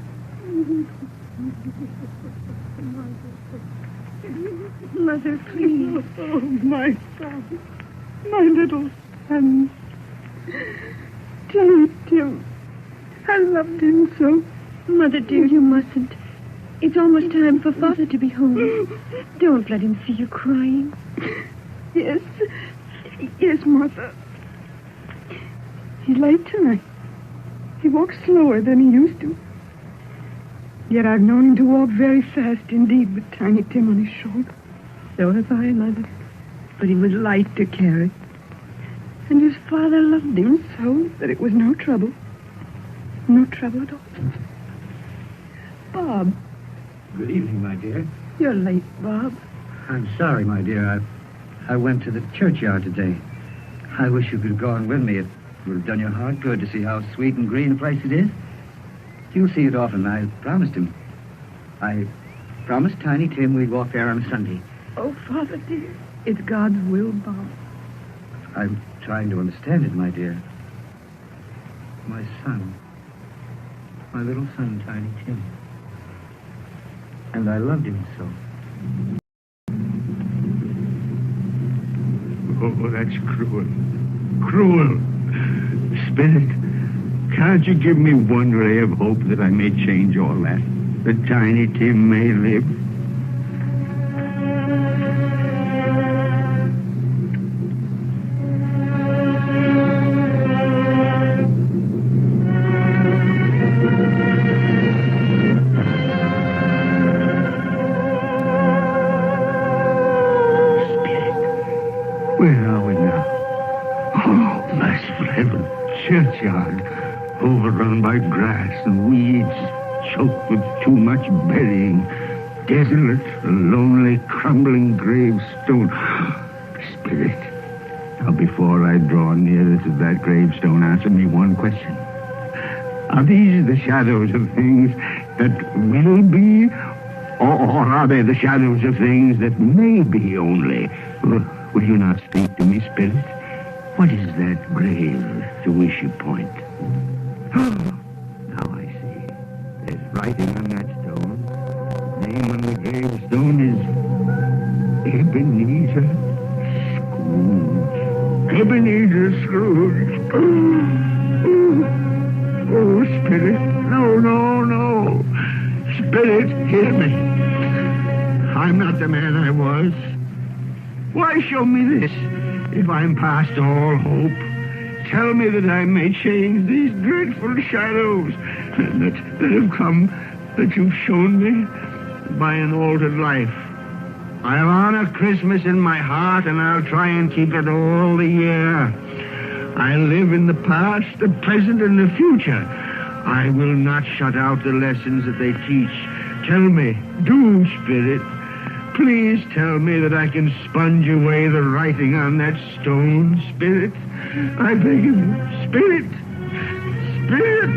Mother, please. Oh, my son. My little son. Tim. I loved him so. Mother, dear, you mustn't. It's almost time for Father to be home. Don't let him see you crying. Yes, Martha. He's late tonight. He walks slower than he used to. Yet I've known him to walk very fast indeed with Tiny Tim on his shoulder. So have I, Mother. But he was light to carry. And his father loved him so that it was no trouble. No trouble at all. Bob. Good evening, my dear. You're late, Bob. I'm sorry, my dear. I went to the churchyard today. I wish you could have gone with me. It would have done your heart good to see how sweet and green a place it is. You'll see it often. I promised him. I promised Tiny Tim we'd walk there on Sunday. Oh, Father, dear. It's God's will, Bob. I'm trying to understand it, my dear. My son. My little son, Tiny Tim. And I loved him so. Oh, that's cruel. Cruel. Spirit, can't you give me one ray of hope that I may change all that? That Tiny Tim may live? Churchyard, overrun by grass and weeds, choked with too much burying, desolate, a lonely, crumbling gravestone. Spirit, now before I draw nearer to that gravestone, answer me one question. Are these the shadows of things that will be, or are they the shadows of things that may be only? Will you not speak to me, Spirit? What is that grave to which you point? Now I see. There's writing on that stone. The name on the gravestone is Ebenezer Scrooge. Ebenezer Scrooge. Oh, Spirit. No. Spirit, hear me. I'm not the man I was. Why show me this? If I'm past all hope, tell me that I may change these dreadful shadows that have come, that you've shown me by an altered life. I'll honor Christmas in my heart, and I'll try and keep it all the year. I'll live in the past, the present, and the future. I will not shut out the lessons that they teach. Tell me, do, Spirit. Please tell me that I can sponge away the writing on that stone, Spirit. I beg of you, Spirit. Spirit.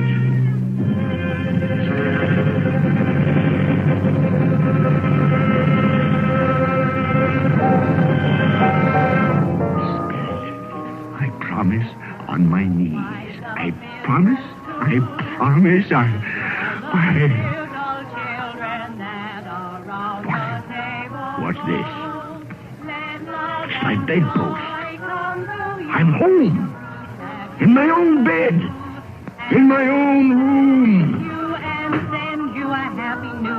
I promise on my knees. I promise. What's this? It's my bedpost. I'm home. In my own bed. In my own room.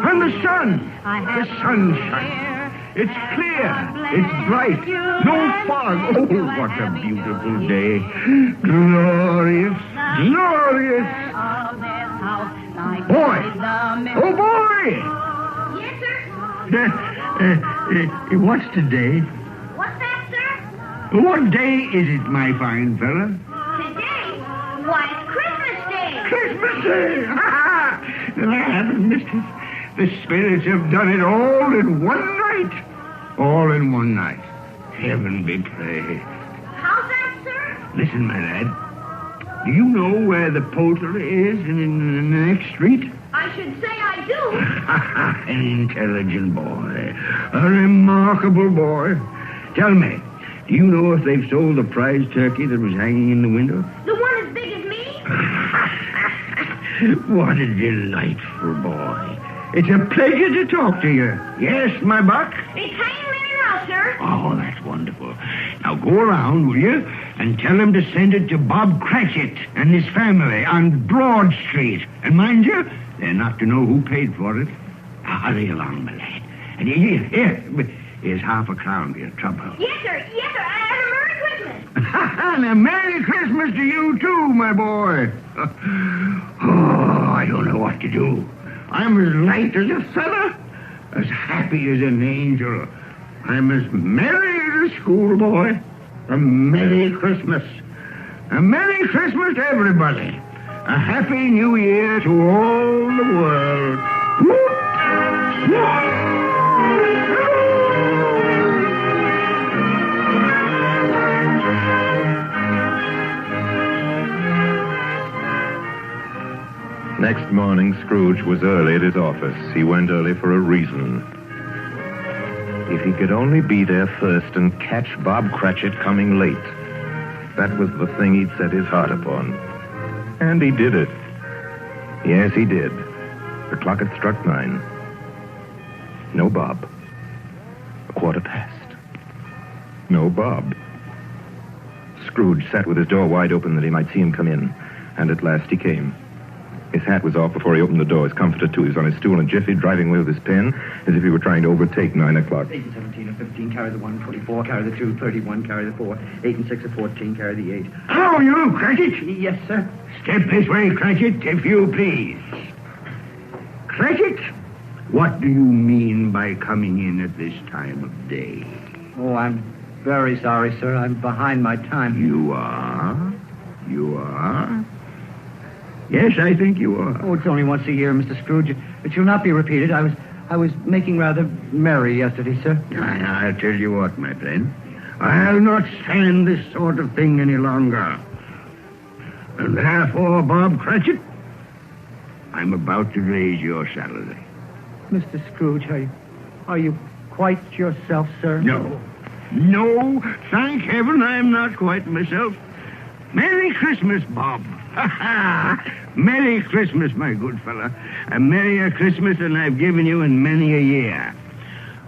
And the sun. The sunshine. It's clear. It's bright. No fog. Oh, what a beautiful day. Glorious. Glorious. Boy. Oh, boy. Yes, sir? What's today? What's that, sir? What day is it, my fine fella? Today? Why, it's Christmas Day. Christmas Day! Then I haven't missed it. The spirits have done it all in one night. All in one night. Heaven be praised. How's that, sir? Listen, my lad. Do you know where the poultry is in the next street? I should say I do. An intelligent boy. A remarkable boy. Tell me, do you know if they've sold the prize turkey that was hanging in the window? The one as big as me? What a delightful boy. It's a pleasure to talk to you. Yes, my buck? It's hanging there now, sir. Oh, that's wonderful. Now go around, will you, and tell them to send it to Bob Cratchit and his family on Broad Street. And mind you, they're not to know who paid for it. Now hurry along, my lad. And here's $0.50 for your trouble. Yes, sir. Yes, sir. And a Merry Christmas. And a Merry Christmas to you, too, my boy. Oh, I don't know what to do. I'm as light as a feather, as happy as an angel. I'm as merry as a schoolboy. A Merry Christmas. A Merry Christmas to everybody. A Happy New Year to all the world. Whoop! Whoop! Next morning, Scrooge was early at his office. He went early for a reason. If he could only be there first and catch Bob Cratchit coming late. That was the thing he'd set his heart upon. And he did it. Yes, he did. The clock had struck 9. No Bob. 1:15. No Bob. Scrooge sat with his door wide open that he might see him come in. And at last he came. His hat was off before he opened the door. His comforter, too. He was on his stool and jiffy, driving away with his pen, as if he were trying to overtake 9 o'clock. 8 and 17 are 15, carry the 1, 24, carry the 2, 31, carry the 4, 8 and 6 are 14, carry the 8. Hello, you, Cratchit. Yes, sir. Step this way, Cratchit, if you please. Cratchit, what do you mean by coming in at this time of day? Oh, I'm very sorry, sir. I'm behind my time. You are? You are? Yes, I think you are. Oh, it's only once a year, Mr. Scrooge. It shall not be repeated. I was making rather merry yesterday, sir. I'll tell you what, my friend. I'll not stand this sort of thing any longer. And therefore, Bob Cratchit, I'm about to raise your salary. Mr. Scrooge, are you quite yourself, sir? No. No, thank heaven I'm not quite myself. Merry Christmas, Bob. Merry Christmas, my good fella. A merrier Christmas than I've given you in many a year.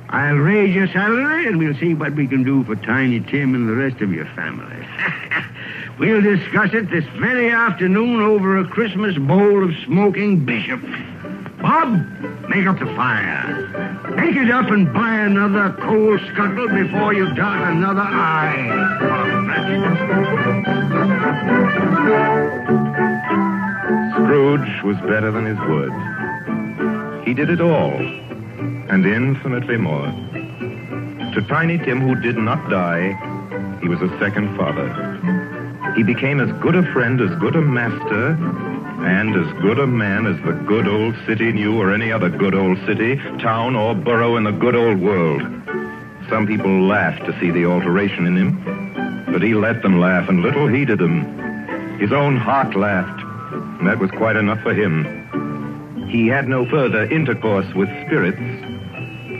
I'll raise your salary, and we'll see what we can do for Tiny Tim and the rest of your family. We'll discuss it this very afternoon over a Christmas bowl of smoking bishop. Bob, make up the fire. Make it up and buy another coal scuttle before you dot another I. Scrooge was better than his word. He did it all, and infinitely more. To Tiny Tim, who did not die, he was a second father. He became as good a friend, as good a master, and as good a man as the good old city knew, or any other good old city, town, or borough in the good old world. Some people laughed to see the alteration in him, but he let them laugh, and little heeded them. His own heart laughed, and that was quite enough for him. He had no further intercourse with spirits,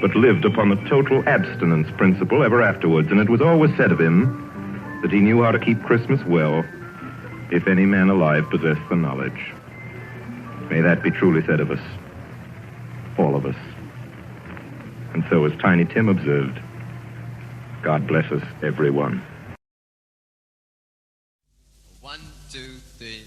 but lived upon the total abstinence principle ever afterwards, and it was always said of him that he knew how to keep Christmas well, if any man alive possessed the knowledge. May that be truly said of us, all of us. And so, as Tiny Tim observed, God bless us, everyone. 1, 2, 3.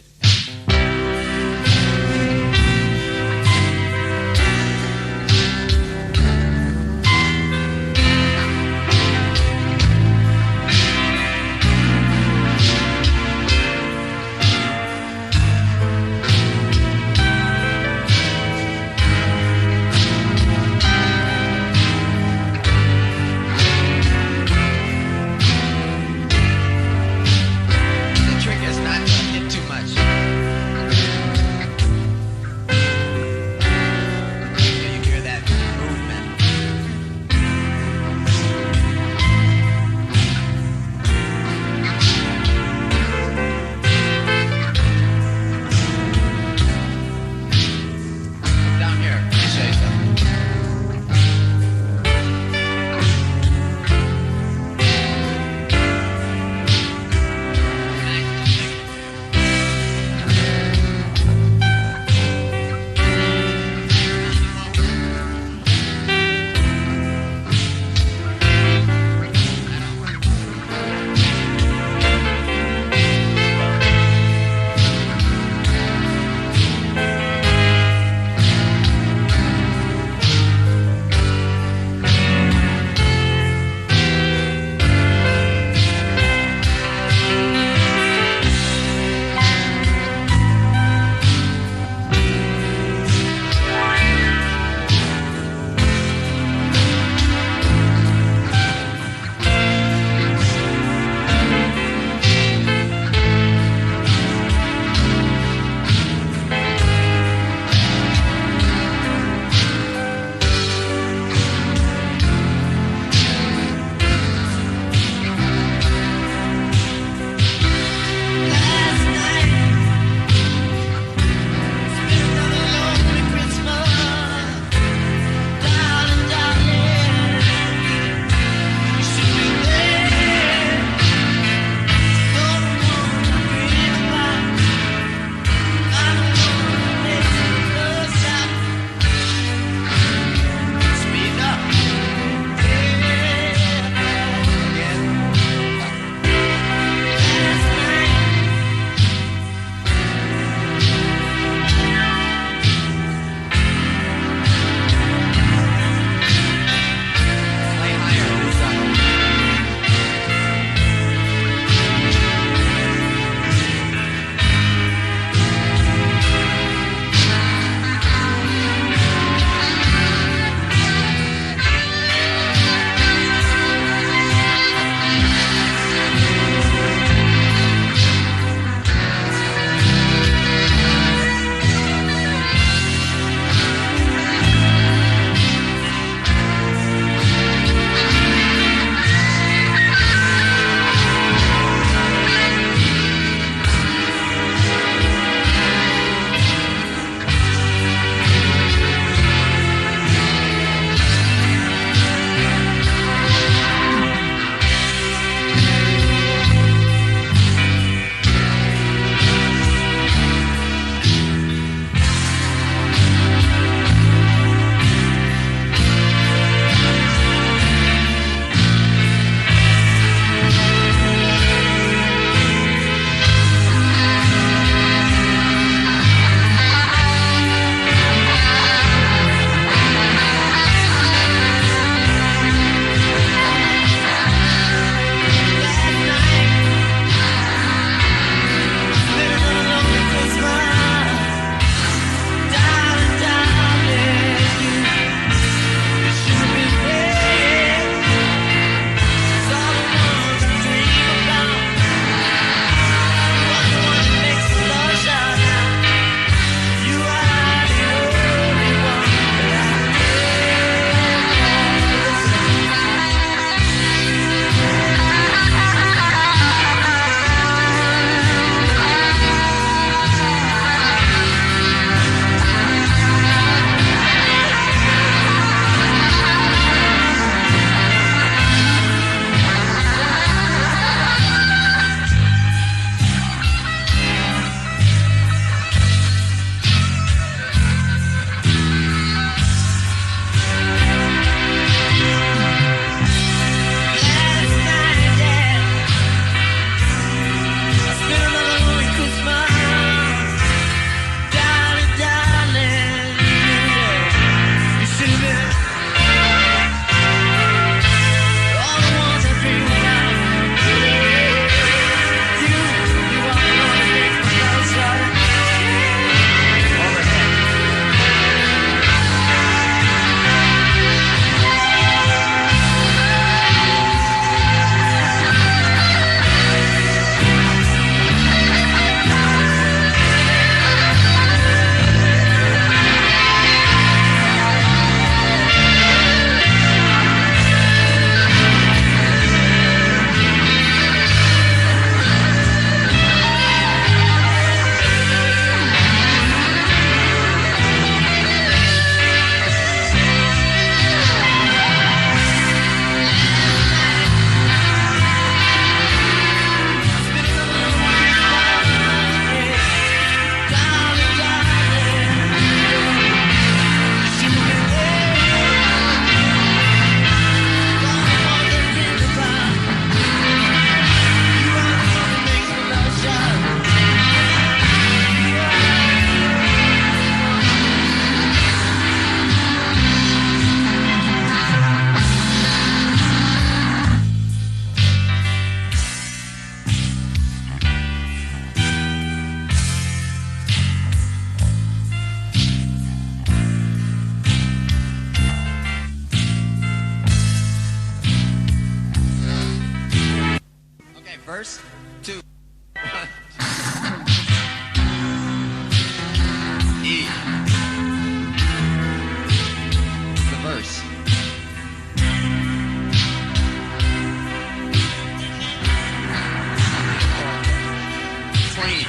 cream.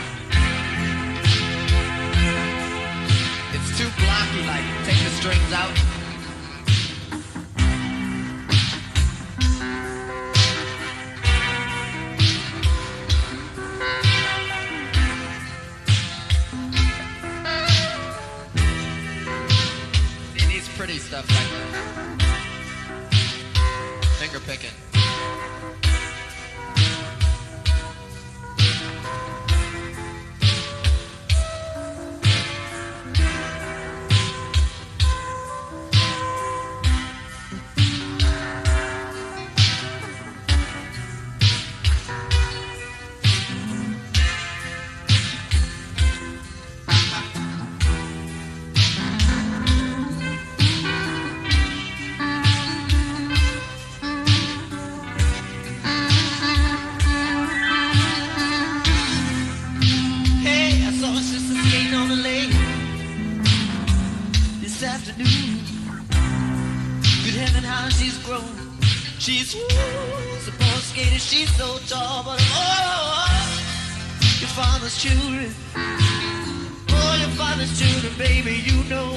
It's too blocky, like, take the strings out. It needs pretty stuff like finger picking. Hey, I saw a sister skating on the lake this afternoon. Good heaven, how she's grown. She's a born skater, she's so tall, but your father's children. Oh, your father's children, baby, you know.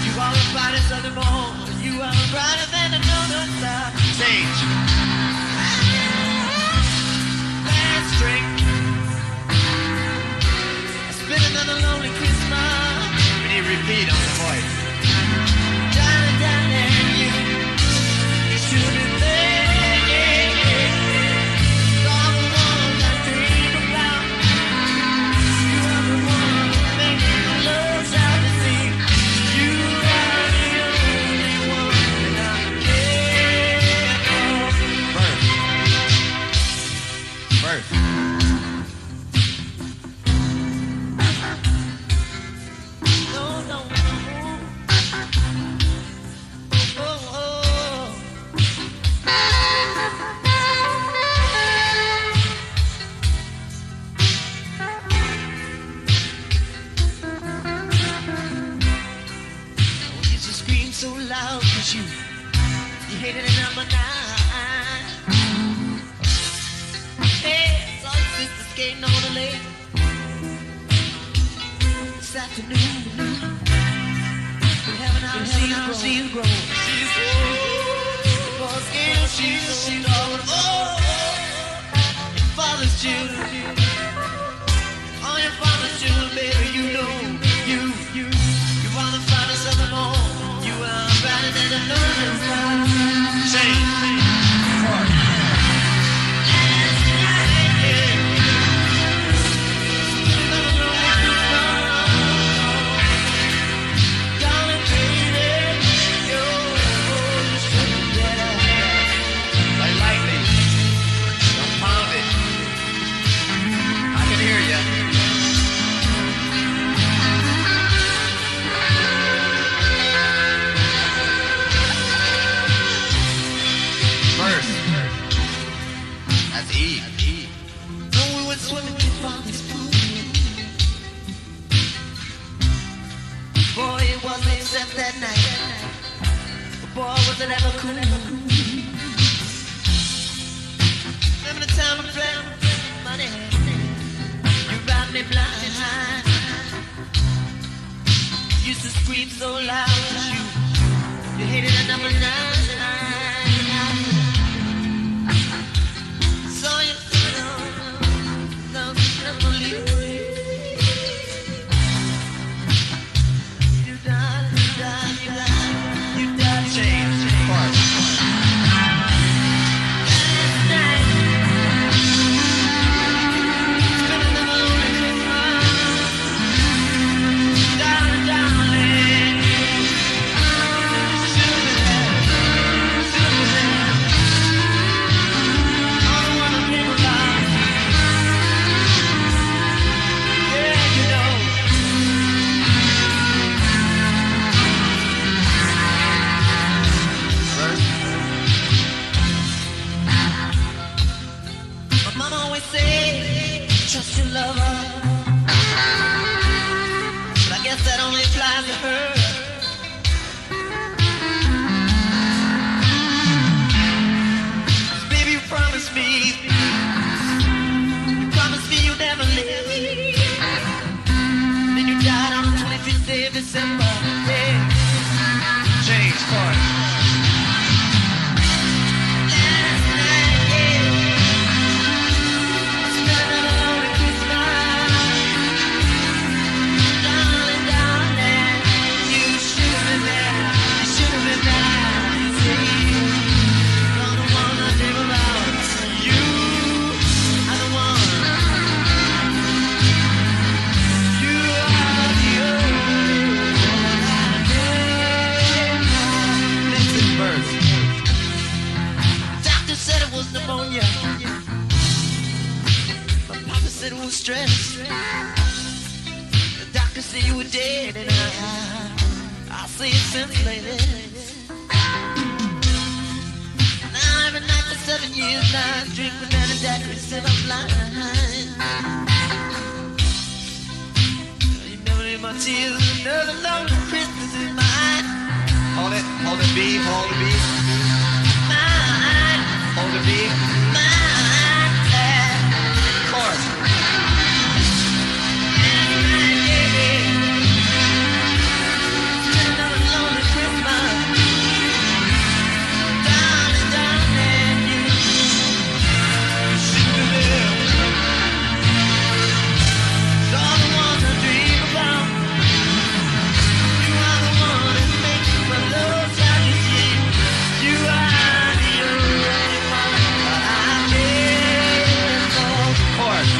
You are the brightest of them all. You are brighter than another star. Sage. Last string. Been another lonely Christmas. We need repeat on the voice. Darling, darling, you should be there. All the ones I dream about. You are the one that makes my love shout to see. You are the only one that I care for. First. So loud cause you hated it number 9. Hey, saw your sister skating on the lake this afternoon. How she's grown. She's born skater, she's all. Oh, your father's children. All your father's children, baby, you know. You are the finest of them all. You are brighter than the northern star. Sing. Swimming in Father's pool. Boy, it wasn't except that night. But boy, was it ever cool. Remember the time I played money? You robbed me blind. Used to scream so loud at you hated a number 9. Saw you. Trust your lover, but I guess that only applies to her. Baby, you promised me hospital was stressed. The doctor said you were dead, and I see it since lately. Now every night for 7 years now, I drink banana daiquiris till I'm blind. You never leave my tears, another lonely Christmas is mine. Hold it, beef, hold it, beef. Mine, hold it, beef. Mine, chorus. Another lonely Christmas. Darling, darling, you should be there. It's all the ones I dream about. You are the one that makes my love sound you see. You are the only one I care for. Chorus.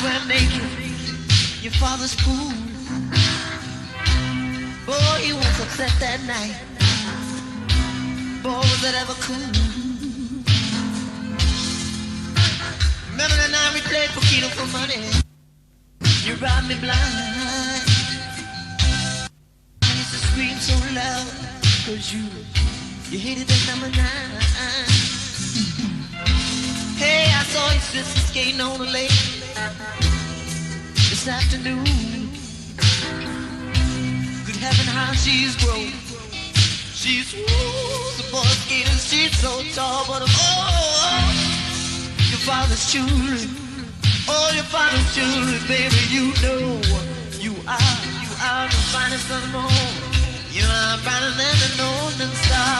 swam naked, your father's pool. Boy, he was upset that night. Boy, was that ever cool. Remember the night we played Poquito for money? You robbed me blind. I used to scream so loud, 'cause you You hit it at number 9. Hey, I saw your sister skating on the lake this afternoon. Good heaven, how she's grown. She's the boy skater, she's so tall, but your father's children, your father's children, baby, you know you are the finest of them all. You are brighter than the northern star.